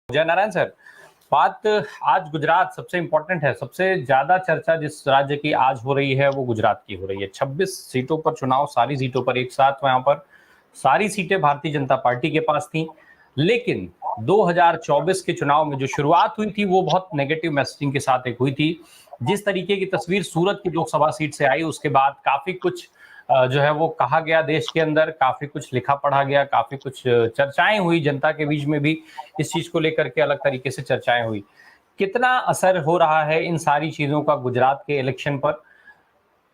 जय नारायण सर। बात आज गुजरात सबसे इम्पोर्टेंट है। सबसे ज्यादा चर्चा जिस राज्य की आज हो रही है वो गुजरात की हो रही है। 26 सीटों पर चुनाव, सारी सीटों पर एक साथ, वहां पर सारी सीटें भारतीय जनता पार्टी के पास थी। लेकिन 2024 के चुनाव में जो शुरुआत हुई थी वो बहुत नेगेटिव मैसेजिंग के साथ एक हुई थी। जिस तरीके की तस्वीर सूरत की लोकसभा सीट से आई, उसके बाद काफी कुछ जो है वो कहा गया, देश के अंदर काफी कुछ लिखा पढ़ा गया, काफी कुछ चर्चाएं हुई जनता के बीच में भी। इस चीज को लेकर के अलग तरीके से चर्चाएं हुई। कितना असर हो रहा है इन सारी चीजों का गुजरात के इलेक्शन पर?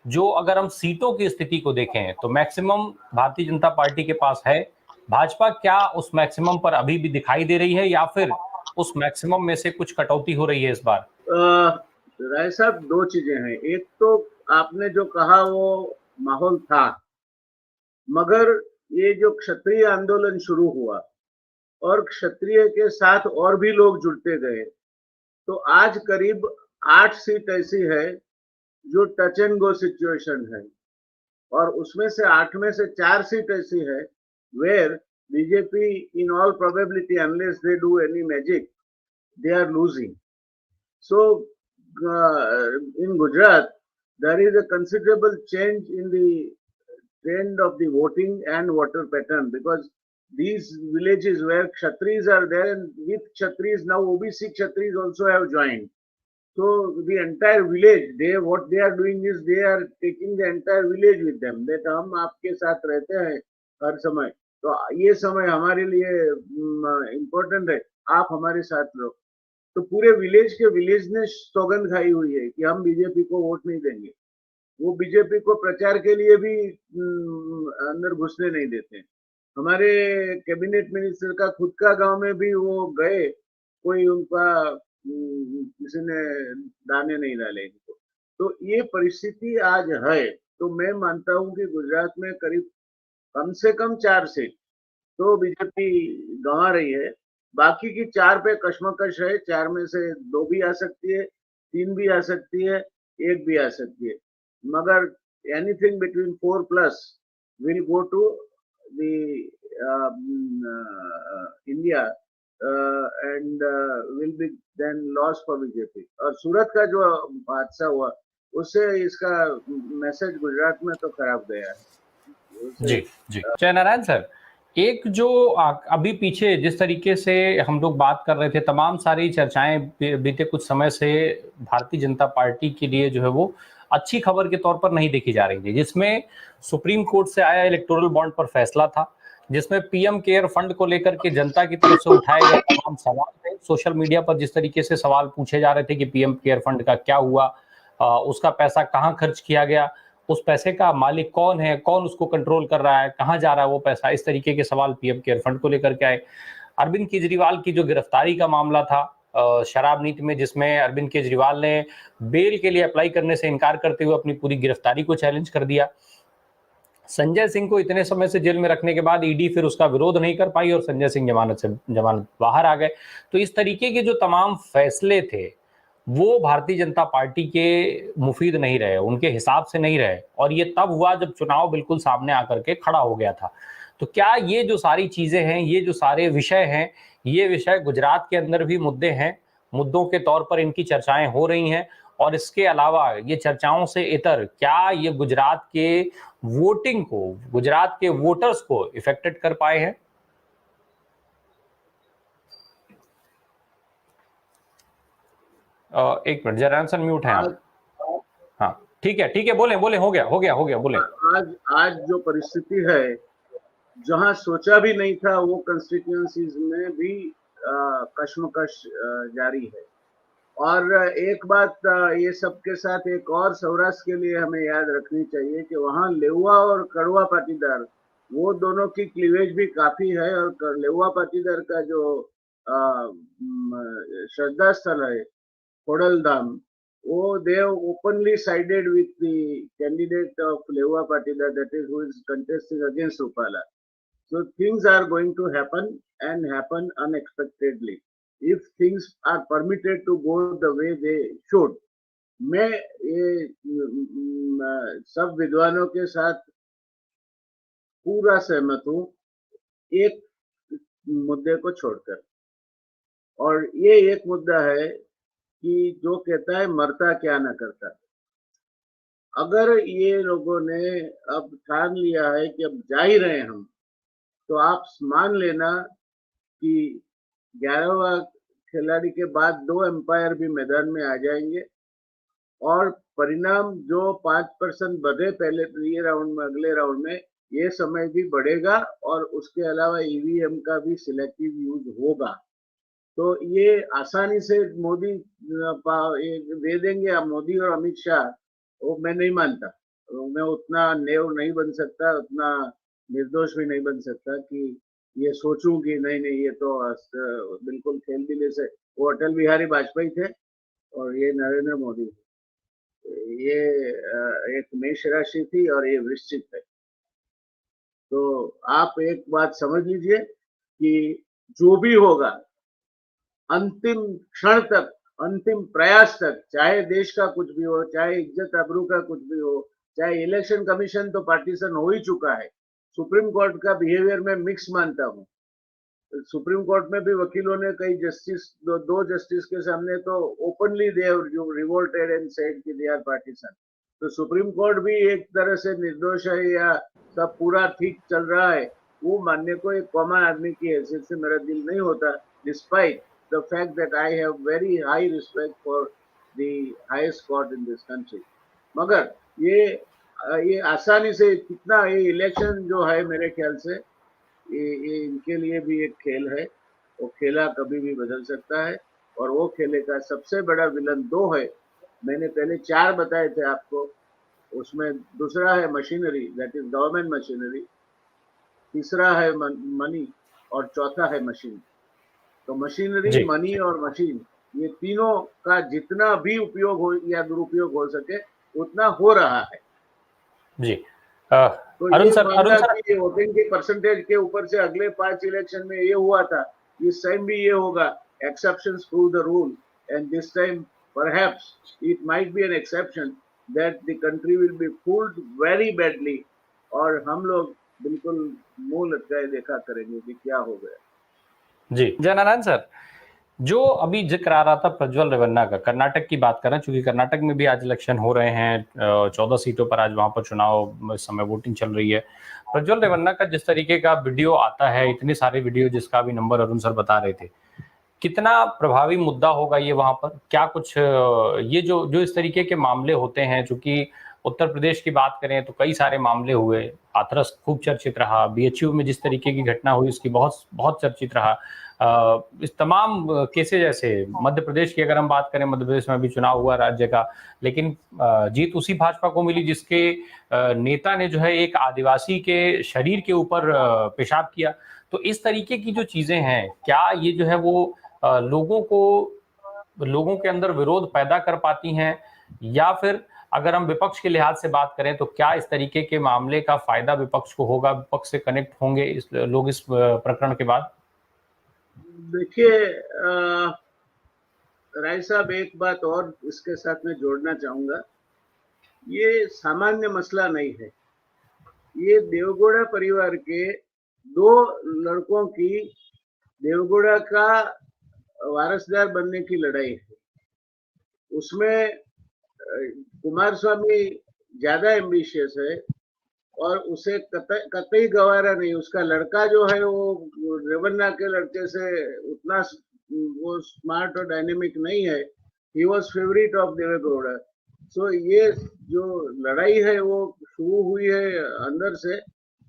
जो अगर हम सीटों की स्थिति को देखें तो मैक्सिमम भारतीय जनता पार्टी के पास है। भाजपा क्या उस मैक्सिमम पर अभी भी दिखाई दे रही है या फिर उस मैक्सिमम में से कुछ कटौती हो रही है इस बार? राय साहब, दो चीजें हैं। एक तो आपने जो कहा वो माहौल था, मगर ये जो क्षत्रिय आंदोलन शुरू हुआ और क्षत्रिय के साथ और भी लोग जुड़ते गए, तो आज करीब 8 सीट ऐसी है जो टच एंड गो सिचुएशन है, और उसमें से 8 में से 4 सीट ऐसी है where BJP in all probability, unless they do any magic, they are losing. So, in Gujarat, there is a considerable change in the trend of the voting and voter pattern, because these villages where Kshatris are there, and with Kshatris now OBC Kshatris also have joined. So the entire village, what they are doing is they are taking the entire village with them. That हम आपके साथ रहते हैं हर समय, तो ये समय हमारे लिए इम्पोर्टेंट है, आप हमारे साथ रहो. तो पूरे विलेज ने सौगंध खाई हुई है कि हम बीजेपी को वोट नहीं देंगे. वो बीजेपी को प्रचार के लिए भी अंदर घुसने नहीं देते. हमारे कैबिनेट मिनिस्टर का खुद का गांव में भी वो गए, कोई उनका किसी ने दाने नहीं डाले इनको. तो ये परिस्थिति आज है. तो मैं मानता हूं कि गुजरात में करीब कम से कम 4 सीट तो बीजेपी गंवा रही है. बाकी की 4 पे कशमकश है. 4 में से 2 भी आ सकती है, 3 भी आ सकती है, 1 भी आ सकती है. मगर anything between 4 plus will go to the India and will be then loss for BJP. और सूरत का जो हादसा हुआ उससे इसका मैसेज गुजरात में तो खराब गया है. जी जी, जय नारायण सर। एक जो अभी पीछे जिस तरीके से हम लोग बात कर रहे थे, तमाम सारी चर्चाएं बीते कुछ समय से भारतीय जनता पार्टी के लिए जो है वो अच्छी खबर के तौर पर नहीं देखी जा रही थी, जिसमें सुप्रीम कोर्ट से आया इलेक्टोरल बॉन्ड पर फैसला था, जिसमें पीएम केयर फंड को लेकर के जनता की तरफ से उठाए गए तमाम सवाल थे। सोशल मीडिया पर जिस तरीके से सवाल पूछे जा रहे थे कि पीएम केयर फंड का क्या हुआ, उसका पैसा कहाँ खर्च किया गया, उस पैसे का मालिक कौन है, कौन उसको कंट्रोल कर रहा है, कहां जा रहा है वो पैसा, इस तरीके के सवाल पीएम केयर फंड को लेकर के आए। अरविंद केजरीवाल की जो गिरफ्तारी का मामला था शराब नीति में, जिसमें अरविंद केजरीवाल ने बेल के लिए अप्लाई करने से इनकार करते हुए अपनी पूरी गिरफ्तारी को चैलेंज कर दिया। संजय सिंह को इतने समय से जेल में रखने के बाद ईडी फिर उसका विरोध नहीं कर पाई और संजय सिंह जमानत बाहर आ गए। तो इस तरीके के जो तमाम फैसले थे वो भारतीय जनता पार्टी के मुफीद नहीं रहे, उनके हिसाब से नहीं रहे, और ये तब हुआ जब चुनाव बिल्कुल सामने आकर के खड़ा हो गया था। तो क्या ये जो सारी चीजें हैं, ये जो सारे विषय हैं, ये विषय गुजरात के अंदर भी मुद्दे हैं, मुद्दों के तौर पर इनकी चर्चाएं हो रही हैं? और इसके अलावा ये चर्चाओं से इतर क्या ये गुजरात के वोटिंग को, गुजरात के वोटर्स को इफेक्टेड कर पाए हैं? एक मिनट, जरा आंसर म्यूट है आप। हाँ ठीक है बोले बोले, हो गया बोले। आज जो परिस्थिति है, जहां सोचा भी नहीं था वो कंस्टिट्यूएंसीज में भी कश्मकश जारी है. और एक बात ये सबके साथ एक और सौराष्ट्र के लिए हमें याद रखनी चाहिए कि वहां लेउआ और कड़वा पाटीदार, वो दोनों की क्लीवेज भी काफी है. और लेउआ पाटीदार का जो श्रद्धा स्थल है खोडल धाम, वो they have openly sided with the candidate of Lewa Patidar, that is who is contesting against Rupala. So things are going to happen and happen unexpectedly. If things are permitted to go the way they should, मैं ये सब विद्वानों के साथ पूरा सहमत हूँ, एक मुद्दे को छोड़कर. और ये एक मुद्दा है कि जो कहता है मरता क्या न करता। अगर ये लोगों ने अब ठान लिया है कि अब जा ही रहे हैं हम, तो आप मान लेना कि 11वां खिलाड़ी के बाद 2 एम्पायर भी मैदान में आ जाएंगे और परिणाम जो 5% बढ़े पहले ये राउंड में, अगले राउंड में ये समय भी बढ़ेगा और उसके अलावा ईवीएम का भी सिलेक्टिव यूज होगा। तो ये आसानी से मोदी दे देंगे। अब मोदी और अमित शाह, वो मैं नहीं मानता। मैं उतना नेव नहीं बन सकता, उतना निर्दोष भी नहीं बन सकता कि ये सोचूं कि नहीं नहीं ये तो बिल्कुल खेल दिले से। वो अटल बिहारी वाजपेयी थे और ये नरेंद्र मोदी। ये एक मेष राशि थी और ये वृश्चिक है। तो आप एक बात समझ लीजिए कि जो भी होगा अंतिम क्षण तक, अंतिम प्रयास तक, चाहे देश का कुछ भी हो, चाहे इज्जत आबरू का कुछ भी हो, चाहे इलेक्शन कमीशन तो पार्टीशन हो ही चुका है। सुप्रीम कोर्ट का बिहेवियर में मिक्स मानता हूँ। सुप्रीम कोर्ट में भी वकीलों ने कई जस्टिस, दो जस्टिस के सामने तो openly they revolted and said कि दे आर पार्टीशन। तो सुप्रीम कोर्ट भी एक तरह से निर्दोष है या सब पूरा ठीक चल रहा है, वो मानने को एक कॉमन आदमी की हैसियत से मेरा दिल नहीं होता, despite the fact that I have very high respect for the highest court in this country. मगर ये आसानी से कितना, ये इलेक्शन जो है मेरे ख्याल से ये इनके लिए भी एक खेल है। वो खेला कभी भी बदल सकता है और वो खेले का सबसे बड़ा विलन 2 है। मैंने पहले 4 बताए थे आपको, उसमें दूसरा है machinery, that is government machinery, तीसरा है मनी और चौथा है मशीन। तो मशीनरी, मनी और मशीन, ये तीनों का जितना भी उपयोग हो या दुरुपयोग हो सके उतना हो रहा है जी। तो ये मानना कि वोटिंग के परसेंटेज के ऊपर से अगले 5 इलेक्शन में ये हुआ था, इस टाइम भी ये होगा। Exceptions prove the rule and this time perhaps it might be an exception that the country will be fooled very badly और हम लोग बिल्कुल मुंह लटकाए देखा करेंगे कि क्या हो गया। जी जय नारायण सर, जो अभी जिक्र आ रहा था प्रज्वल रेवन्ना का, कर्नाटक की बात कर रहे हैं, चूंकि कर्नाटक में भी आज इलेक्शन हो रहे हैं, 14 सीटों पर आज वहां पर चुनाव, इस समय वोटिंग चल रही है। प्रज्वल रेवन्ना का जिस तरीके का वीडियो आता है, इतने सारे वीडियो जिसका भी नंबर अरुण सर बता रहे थे, कितना प्रभावी मुद्दा होगा ये वहां पर? क्या कुछ ये जो इस तरीके के मामले होते हैं, चूंकि उत्तर प्रदेश की बात करें तो कई सारे मामले हुए, हाथरस खूब चर्चित रहा, बीएचयू में जिस तरीके की घटना हुई उसकी बहुत बहुत चर्चित रहा। इस तमाम केसेज जैसे मध्य प्रदेश की अगर हम बात करें, मध्य प्रदेश में अभी चुनाव हुआ राज्य का, लेकिन जीत उसी भाजपा को मिली जिसके नेता ने जो है एक आदिवासी के शरीर के ऊपर पेशाब किया। तो इस तरीके की जो चीजें हैं, क्या ये जो है वो लोगों के अंदर विरोध पैदा कर पाती हैं, या फिर अगर हम विपक्ष के लिहाज से बात करें तो क्या इस तरीके के मामले का फायदा विपक्ष को होगा, विपक्ष से कनेक्ट होंगे लोग इस प्रकरण के बाद? देखिए राय साहब, एक बात और इसके साथ में जोड़ना चाहूंगा। ये सामान्य मसला नहीं है, ये देवगौड़ा परिवार के 2 लड़कों की देवगौड़ा का वारसदार बनने की लड़ाई है। उसमें कुमार स्वामी ज्यादा एम्बिशियस है और उसे कतई गवारा नहीं। उसका लड़का जो है वो रेवन्ना के लड़के से उतना वो स्मार्ट और डायनेमिक नहीं है। He was favourite of Deve Gowda. So ये जो लड़ाई है वो शुरू हुई है अंदर से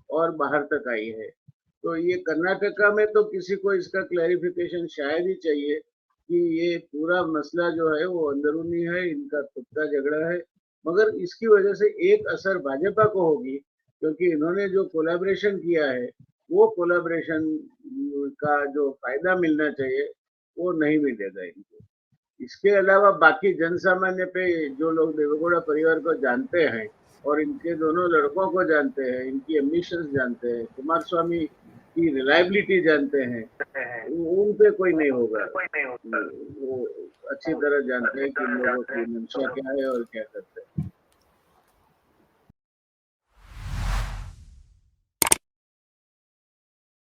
और बाहर तक आई है। तो ये कर्नाटका में तो किसी को इसका क्लैरिफिकेशन शायद ही चाहिए कि ये पूरा मसला जो है वो अंदरूनी है, इनका खुद का झगड़ा है। मगर इसकी वजह से एक असर भाजपा को होगी, क्योंकि इन्होंने जो कोलैबोरेशन किया है वो कोलैबोरेशन का जो फायदा मिलना चाहिए वो नहीं मिलेगा इनको। इसके अलावा बाकी जनसामान्य पे जो लोग देवेगौड़ा परिवार को जानते हैं और इनके दोनों लड़कों को जानते हैं, इनकी एम्बिशंस जानते हैं, कुमार स्वामी की रिलायबिलिटी जानते हैं, उन पे कोई नहीं होगा। वो अच्छी तरह जानते हैं कि इन लोगों की मंशा क्या है और क्या करते हैं।